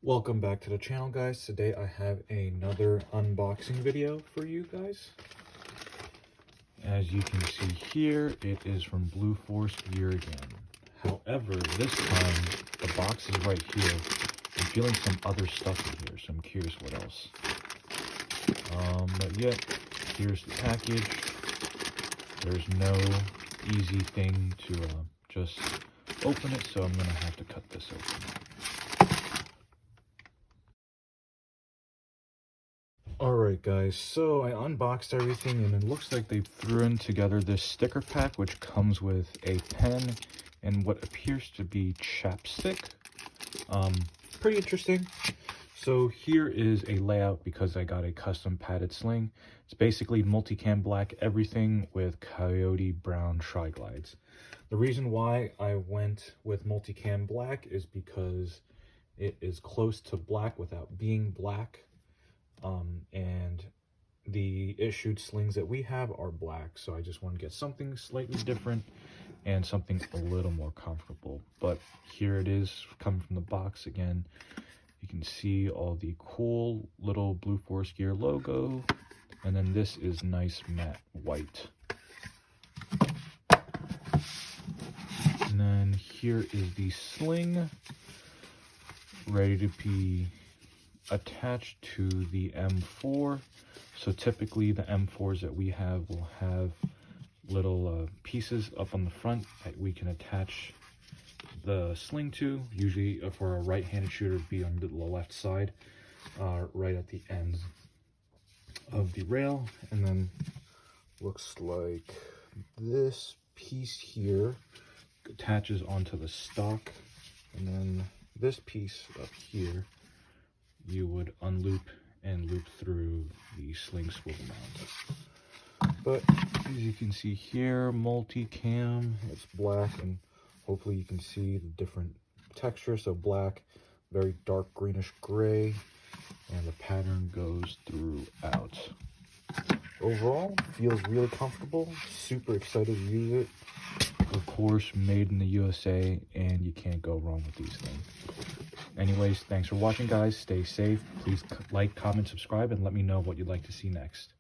Welcome back to the channel, guys. Today I have another unboxing video for you guys. As you can see here, it is from Blue Force Gear again. However, this time the box is right here. I'm feeling some other stuff in here, so I'm curious what else. But yet, here's the package. There's no easy thing to just open it, so I'm gonna have to cut this open. Alright guys, so I unboxed everything and it looks like they threw in together this sticker pack which comes with a pen and what appears to be chapstick. Pretty interesting. So here is a layout because I got a custom padded sling. It's basically Multicam black everything with coyote brown tri-glides. The reason why I went with Multicam black is because it is close to black without being black. And the issued slings that we have are black, so I just want to get something slightly different and something a little more comfortable. But here it is, coming from the box again. You can see all the cool little Blue Force Gear logo, and then this is nice matte white. And then here is the sling, ready to be attached to the M4. So typically the M4s that we have will have little pieces up on the front that we can attach the sling to. Usually for a right-handed shooter, it'd be on the left side, right at the ends of the rail. And then looks like this piece here attaches onto the stock, and then this piece up here you would unloop and loop through the sling swivel mount. But as you can see here, Multicam, it's black, and hopefully you can see the different texture. So black, very dark greenish gray, and the pattern goes throughout. Overall, feels really comfortable. Super excited to use it. Of course, made in the USA, and you can't go wrong with these things. Anyways, thanks for watching, guys. Stay safe. Please like, comment, subscribe, and let me know what you'd like to see next.